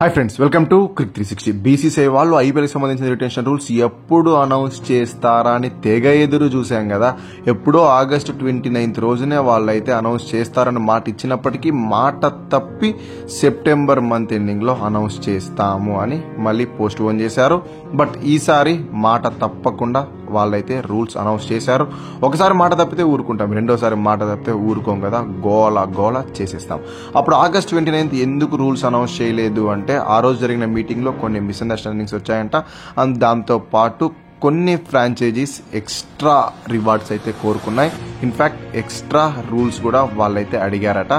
Hi friends, welcome to Crick 360. BCCI వాళ్ళు IPL సంబంధించిన retention rules ఎప్పుడు అనౌన్స్ చేస్తారా అని తెగ ఎదురు చూసాం కదా. ఎప్పుడో ఆగస్టు 29 రోజునే వాళ్ళైతే అనౌన్స్ చేస్తారని మాట ఇచ్చినప్పటికీ మాట తప్పి సెప్టెంబర్ మంత్ ఎండింగ్ లో అనౌన్స్ చేస్తాము అని మళ్ళీ పోస్ట్ పోన్ చేశారు. బట్ ఈసారి మాట తప్పకుండా వాళ్ళైతే రూల్స్ అనౌన్స్ చేశారు. ఒకసారి మాట తప్పితే ఊరుకుంటాం, రెండోసారి మాట తప్పితే ఊరుకోం కదా, గోల చేసేస్తాం. అప్పుడు ఆగస్ట్ 29 ఎందుకు రూల్స్ అనౌన్స్ చేయలేదు అంటే ఆ రోజు జరిగిన మీటింగ్ లో కొన్ని మిస్అండర్స్టాండింగ్స్ వచ్చాయంట. అండ్ దాంతో పాటు కొన్ని ఫ్రాంచైజీస్ ఎక్స్ట్రా రివార్డ్స్ అయితే కోరుకున్నాయి. ఇన్ఫాక్ట్ ఎక్స్ట్రా రూల్స్ కూడా వాళ్ళైతే అడిగారట.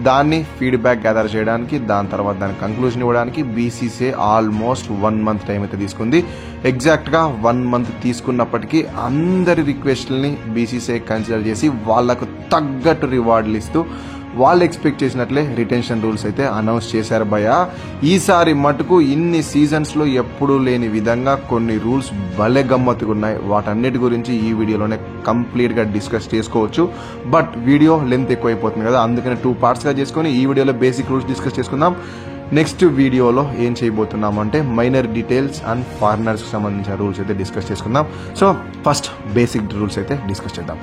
దాన్ని ఫీడ్బ్యాక్ గ్యాదర్ చేయడానికి, దాని తర్వాత దాని కంక్లూజన్ ఇవ్వడానికి బీసీసీఐ ఆల్మోస్ట్ 1 month టైం అయితే తీసుకుంది. ఎగ్జాక్ట్ గా 1 month తీసుకున్నప్పటికీ అందరి రిక్వెస్ట్లని బీసీసీఐ కన్సిడర్ చేసి వాళ్లకు తగ్గట్టు రివార్డులు ఇస్తూ వాళ్ళు ఎక్స్పెక్ట్ చేసినట్లే రిటెన్షన్ రూల్స్ అయితే అనౌన్స్ చేశారు భయ్యా. ఈసారి మటుకు ఇన్ని సీజన్స్ లో ఎప్పుడూ లేని విధంగా కొన్ని రూల్స్ భలే గమ్మత్తుగా ఉన్నాయి. వాటన్నిటి గురించి ఈ వీడియోలోనే కంప్లీట్ గా డిస్కస్ చేసుకోవచ్చు. బట్ వీడియో లెంత్ ఎక్కువైపోతుంది కదా, అందుకని 2 parts గా చేసుకుని ఈ వీడియోలో బేసిక్ రూల్స్ డిస్కస్ చేసుకుందాం. నెక్స్ట్ వీడియోలో ఏం చేయబోతున్నాం అంటే మైనర్ డీటెయిల్స్ అండ్ ఫారినర్స్ కి సంబంధించిన రూల్స్ అయితే డిస్కస్ చేసుకుందాం. సో ఫస్ట్ బేసిక్ రూల్స్ అయితే డిస్కస్ చేద్దాం.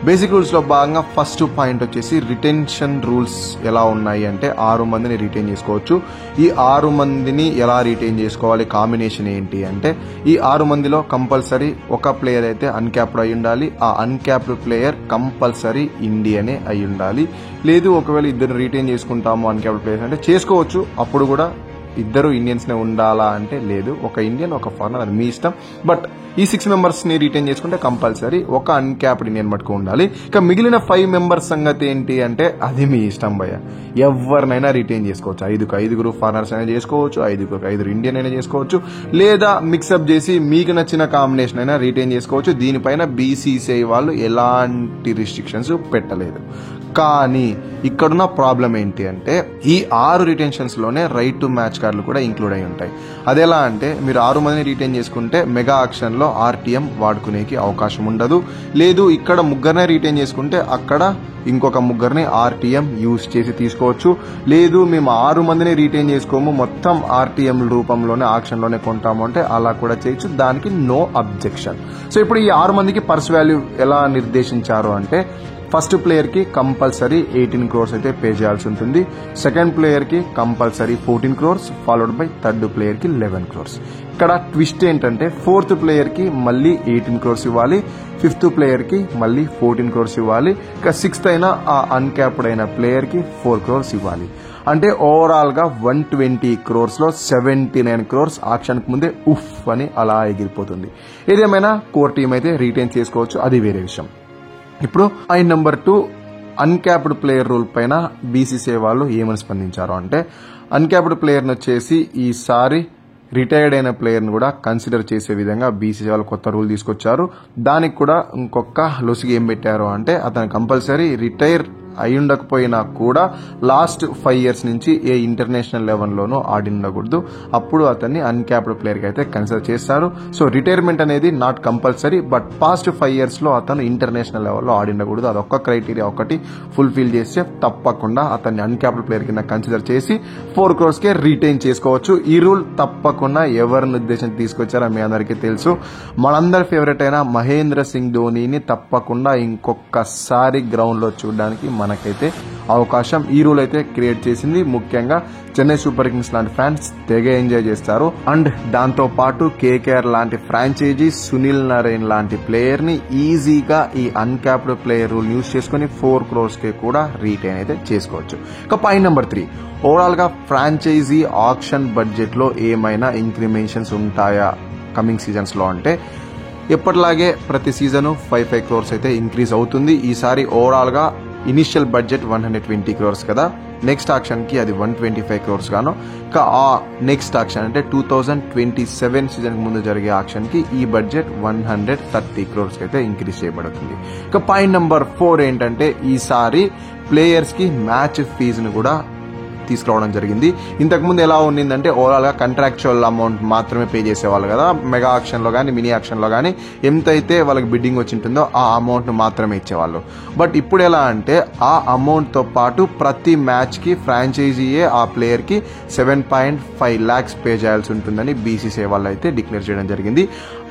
బేసిక్ రూల్స్ లో భాగంగా ఫస్ట్ పాయింట్ వచ్చేసి రిటెన్షన్ రూల్స్ ఎలా ఉన్నాయి అంటే 6 మందిని రిటైన్ చేసుకోవచ్చు. ఈ 6 మందిని ఎలా రిటైన్ చేసుకోవాలి, కాంబినేషన్ ఏంటి అంటే ఈ 6 మందిలో కంపల్సరీ ఒక ప్లేయర్ అయితే అన్క్యాప్డ్ అయి ఉండాలి. ఆ అన్క్యాప్డ్ ప్లేయర్ కంపల్సరీ ఇండియనే అయి ఉండాలి. లేదు ఒకవేళ ఇద్దరు రిటైన్ చేసుకుంటాము అన్క్యాప్డ్ ప్లేయర్స్ అంటే చేసుకోవచ్చు, అప్పుడు కూడా ఇద్దరు ఇండియన్స్ నే ఉండాలా అంటే లేదు, ఒక ఇండియన్ ఒక ఫారినర్, అది మీ ఇష్టం. బట్ ఈ 6 members ని రిటైన్ చేసుకుంటే కంపల్సరీ ఒక అన్క్యాప్డ్ ఇండియన్ మటుకు ఉండాలి. ఇక మిగిలిన 5 members సంగతి ఏంటి అంటే అది మీ ఇష్టం భయ్య, ఎవరినైనా రిటైన్ చేసుకోవచ్చు. 5 ఫారినర్స్ అయినా చేసుకోవచ్చు, 5 ఇండియన్ అయినా చేసుకోవచ్చు, లేదా మిక్సప్ చేసి మీకు నచ్చిన కాంబినేషన్ అయినా రిటైన్ చేసుకోవచ్చు. దీనిపైన బీసీసీఐ వాళ్ళు ఎలాంటి రిస్ట్రిక్షన్స్ పెట్టలేదు. కానీ ఇక్కడున్న ప్రాబ్లం ఏంటి అంటే ఈ 6 రిటెన్షన్స్ లోనే రైట్ టు మ్యాచ్ కార్డులు కూడా ఇంక్లూడ్ అయి ఉంటాయి. అదెలా అంటే మీరు 6 మందిని రిటైన్ చేసుకుంటే మెగా ఆక్షన్ లో ఆర్టీఎం వాడుకునేకి అవకాశం ఉండదు. లేదు ఇక్కడ ముగ్గురినే రిటైన్ చేసుకుంటే అక్కడ ఇంకొక ముగ్గురిని ఆర్టీఎం యూజ్ చేసి తీసుకోవచ్చు. లేదు మేము 6 మందిని రిటైన్ చేసుకోము, మొత్తం ఆర్టీఎం రూపంలోనే ఆక్షన్ లోనే కొంటాము అంటే అలా కూడా చేయొచ్చు, దానికి నో అబ్జెక్షన్. సో ఇప్పుడు ఈ 6 మందికి పర్స్ వాల్యూ ఎలా నిర్దేశించారు అంటే ఫస్ట్ ప్లేయర్ కి కంపల్సరీ 18 crores అయితే పే చేయాల్సి ఉంటుంది. సెకండ్ ప్లేయర్ కి compulsory 14 crores, followed by third player కి 11 crores. ఇక్కడ ట్విస్ట్ ఏంటంటే 4th ప్లేయర్ కి మళ్ళీ 18 crores ఇవ్వాలి, 5th ప్లేయర్ కి మళ్ళీ 14 crores ఇవ్వాలి, ఇక 6th అయినా ఆ అన్క్యాప్డ్ అయిన ప్లేయర్ కి 4 crores ఇవ్వాలి. అంటే ఓవరాల్ గా 120 crores లో 79 crores ఆక్షన్ కు ముందే ఉఫ్ అని అలా ఎగిరిపోతుంది. ఏదేమైనా కోర్ టీం అయితే రిటైన్ చేసుకోవచ్చు, అది వేరే విషయం. ఇప్పుడు point number 2 uncapped player rule పైన బీసీసీఐ వాళ్ళు ఏమని స్పందించారు అంటే అన్క్యాప్డ్ ప్లేయర్ ని వచ్చేసి ఈసారి రిటైర్డ్ అయిన ప్లేయర్ ని కూడా కన్సిడర్ చేసే విధంగా బీసీసీఐ వాళ్ళు కొత్త రూల్ తీసుకొచ్చారు. దానికి కూడా ఇంకొక లొసిగి ఏం పెట్టారు అంటే అతను కంపల్సరీ రిటైర్ అయి ఉండకపోయినా కూడా లాస్ట్ 5 years నుంచి ఏ ఇంటర్నేషనల్ లెవెల్లోనూ ఆడి ఉండకూడదు, అప్పుడు అతన్ని అన్క్యాప్డ్ ప్లేయర్ కి అయితే కన్సిడర్ చేస్తారు. సో రిటైర్మెంట్ అనేది not compulsory, but past 5 years లో అతను ఇంటర్నేషనల్ లెవెల్లో ఆడి ఉండకూడదు. అదొక్క క్రైటీరియా ఒకటి ఫుల్ఫిల్ చేస్తే తప్పకుండా అతన్ని అన్క్యాప్డ్ ప్లేయర్ కింద కన్సిడర్ చేసి 4 crores కే రిటైన్ చేసుకోవచ్చు. ఈ రూల్ తప్పకుండా ఎవరిని ఉద్దేశం తీసుకొచ్చారో మీ అందరికీ తెలుసు. మనందరి ఫేవరెట్ అయిన మహేంద్ర సింగ్ ధోనీని తప్పకుండా ఇంకొకసారి గ్రౌండ్ లో చూడడానికి మనకైతే అవకాశం ఈ రూల్ అయితే క్రియేట్ చేసింది. ముఖ్యంగా చెన్నై సూపర్ కింగ్స్ లాంటి ఫ్యాన్స్ తెగ ఎంజాయ్ చేస్తారు. అండ్ దాంతో పాటు కేకేఆర్ లాంటి ఫ్రాంచైజీ సునీల్ నరైన్ లాంటి ప్లేయర్ ని ఈజీగా ఈ అన్క్యాప్డ్ ప్లేయర్ రూల్ యూజ్ చేసుకుని 4 crores కి కూడా రిటైన్ అయితే చేసుకోవచ్చు. ఇక పాయింట్ నెంబర్ 3 ఓవరాల్ గా ఫ్రాంచైజీ ఆక్షన్ బడ్జెట్ లో ఏమైనా ఇంక్రిమెంట్స్ ఉంటాయా కమింగ్ సీజన్స్ లో అంటే ఎప్పటిలాగే ప్రతి సీజన్ 5 crores అయితే ఇంక్రీజ్ అవుతుంది. ఈసారి ఓవరాల్ గా ఇనిషియల్ బడ్జెట్ 120 crores కదా, నెక్స్ట్ ఆక్షన్ కి అది 125 crores గాను, ఇక ఆ నెక్స్ట్ ఆక్షన్ అంటే 2027 సీజన్ కి ముందు జరిగే ఆక్షన్ కి ఈ బడ్జెట్ 130 crores అయితే ఇంక్రీజ్ చేయబడుతుంది. ఇక పాయింట్ నెంబర్ 4 ఏంటంటే ఈసారి ప్లేయర్స్ కి మ్యాచ్ ఫీజును కూడా తీసుకురావడం జరిగింది. ఇంతకుముందు ఎలా ఉండిందంటే ఓవరాల్గా కాంట్రాక్చువల్ అమౌంట్ మాత్రమే పే చేసేవాళ్ళు కదా, మెగా ఆక్షన్లో కానీ మినీ ఆక్షన్లో కానీ ఎంతైతే వాళ్ళకి బిడ్డింగ్ వచ్చి ఉంటుందో ఆ అమౌంట్ను మాత్రమే ఇచ్చేవాళ్ళు. బట్ ఇప్పుడు ఎలా అంటే ఆ అమౌంట్తో పాటు ప్రతి మ్యాచ్కి ఫ్రాంచైజీయే ఆ ప్లేయర్కి 7.5 lakhs పే చేయాల్సి ఉంటుందని బీసీసీఐ వాళ్ళు అయితే డిక్లేర్ చేయడం జరిగింది.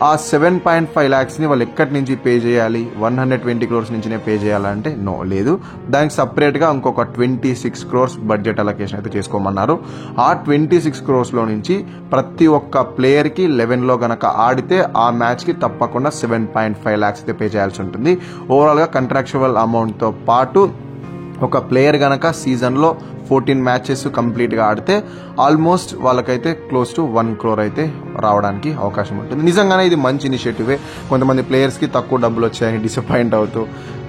ఆ 7.5 lakhsని వాళ్ళు ఎక్కడి నుంచి పే చేయాలి, 120 crores నుంచినే పే చేయాలంటే నో, లేదు, దానికి సపరేట్గా ఇంకొక 26 crores బడ్జెట్ అలొకేషన్ అయితే చేసుకోమన్నారు. ఆ 26 crores నుంచి ప్రతి ఒక్క ప్లేయర్కి 11లో గనక ఆడితే ఆ మ్యాచ్కి తప్పకుండా 7.5 lakhs అయితే పే చేయాల్సి ఉంటుంది. ఓవరాల్గా కాంట్రాక్చువల్ అమౌంట్తో పాటు ఒక ప్లేయర్ గనక సీజన్లో 14 matches కంప్లీట్గా ఆడితే ఆల్మోస్ట్ వాళ్ళకైతే క్లోజ్ టు 1 crore అయితే రావడానికి అవకాశం ఉంటుంది. నిజంగానే ఇది మంచి ఇనిషియేటివే. కొంతమంది ప్లేయర్స్కి తక్కువ డబ్బులు వచ్చాయని డిసప్పాయింట్ అవుతూ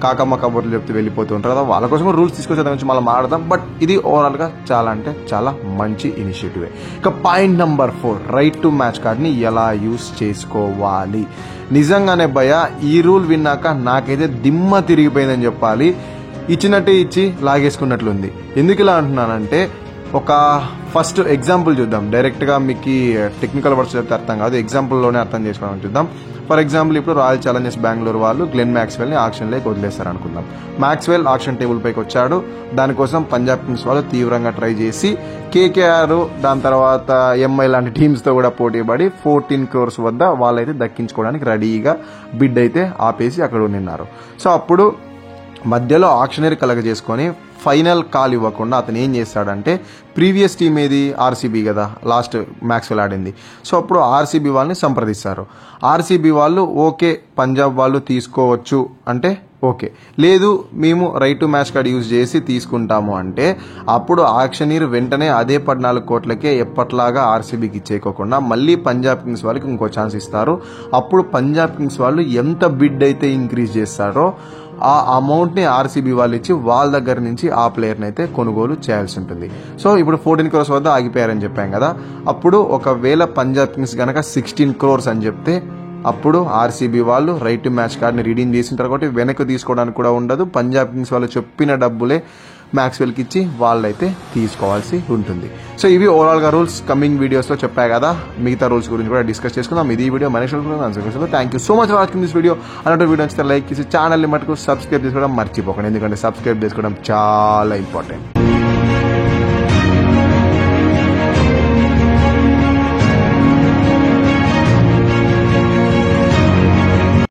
కాకమ్మ కబుర్లు చెప్తూ వెళ్ళిపోతూ ఉంటారు కదా, వాళ్ళ కోసం రూల్స్ తీసుకొచ్చే దాని గురించి మళ్ళీ మాట్లాడదాం. బట్ ఇది ఓవరాల్గా చాలా అంటే చాలా మంచి ఇనిషియేటివే. ఇక point number 4, right to match కార్డ్ని ఎలా యూస్ చేసుకోవాలి. నిజంగానే భయ ఈ రూల్ విన్నాక నాకైతే దిమ్మ తిరిగిపోయిందని చెప్పాలి. ఇచ్చినట్టే ఇచ్చి లాగేసుకున్నట్లుంది. ఎందుకు ఇలా అంటున్నానంటే ఒక ఫస్ట్ ఎగ్జాంపుల్ చూద్దాం. డైరెక్ట్గా మీకు టెక్నికల్ వర్డ్స్ చెప్తే అర్థం కాదు, ఎగ్జాంపుల్లోనే అర్థం చేసుకోవడం చూద్దాం. ఫర్ ఎగ్జాంపుల్ ఇప్పుడు రాయల్ ఛాలెంజర్స్ బెంగళూరు వాళ్ళు గ్లెన్ మ్యాక్స్వెల్ని ఆక్షన్లోకి వదిలేస్తారు అనుకుందాం. మ్యాక్స్వెల్ ఆక్షన్ టేబుల్ పైకి వచ్చాడు. దానికోసం పంజాబ్ కింగ్స్ వాళ్ళు తీవ్రంగా ట్రై చేసి కేకేఆర్ దాని తర్వాత ఎంఐ లాంటి టీమ్స్తో కూడా పోటీ పడి 14 crores వద్ద వాళ్ళైతే దక్కించుకోవడానికి రెడీగా బిడ్ అయితే ఆపేసి అక్కడ ఉండిన్నారు. సో అప్పుడు మధ్యలో ఆక్షనరీ కలగజేసుకొని ఫైనల్ కాల్ ఇవ్వకుండా అతను ఏం చేస్తాడంటే, ప్రీవియస్ టీం ఏది ఆర్సీబీ కదా, లాస్ట్ మ్యాక్స్వెల్ ఆడింది. సో అప్పుడు ఆర్సీబీ వాళ్ళని సంప్రదిస్తారు. ఆర్సీబీ వాళ్ళు ఓకే పంజాబ్ వాళ్ళు తీసుకోవచ్చు అంటే ఓకే, లేదు మేము right to match card use చేసి తీసుకుంటాము అంటే అప్పుడు ఆక్షనీర్ వెంటనే అదే 14 కోట్లకే ఎప్పట్లాగా ఆర్సీబీకి ఇచ్చేయకోకుండా మళ్ళీ పంజాబ్ కింగ్స్ వాళ్ళకి ఇంకో ఛాన్స్ ఇస్తారు. అప్పుడు పంజాబ్ కింగ్స్ వాళ్ళు ఎంత బిడ్ అయితే ఇంక్రీజ్ చేస్తారో ఆ అమౌంట్ని ఆర్సీబీ వాళ్ళు ఇచ్చి వాళ్ళ దగ్గర నుంచి ఆ ప్లేయర్ని అయితే కొనుగోలు చేయాల్సి ఉంటుంది. సో ఇప్పుడు 14 crores వద్ద ఆగిపోయారని చెప్పాం కదా, అప్పుడు ఒకవేళ పంజాబ్ కింగ్స్ కనుక 16 crores అని చెప్తే అప్పుడు ఆర్సీబీ వాళ్ళు రైట్ టు మ్యాచ్ కార్డ్ని రీడీమ్ చేసింటారు కాబట్టి వెనక్కి తీసుకోవడానికి కూడా ఉండదు. పంజాబ్ కింగ్స్ వాళ్ళు చెప్పిన డబ్బులే మ్యాక్స్వెల్కి ఇచ్చి వాళ్ళైతే తీసుకోవాల్సి ఉంటుంది. సో ఇవి ఓవరాల్గా రూల్స్. కమింగ్ వీడియోస్లో చెప్పా కదా, మిగతా రూల్స్ గురించి కూడా డిస్కస్ చేసుకుందాం. ఇది video Manish. Thank you so much for watching this video. అలాంటి వీడియో నచ్చితే లైక్ చేసి ఛానల్ని మటుకు సబ్స్క్రైబ్ చేసుకోవడం మర్చిపోకండి, ఎందుకంటే సబ్స్క్రైబ్ చేసుకోవడం చాలా ఇంపార్టెంట్.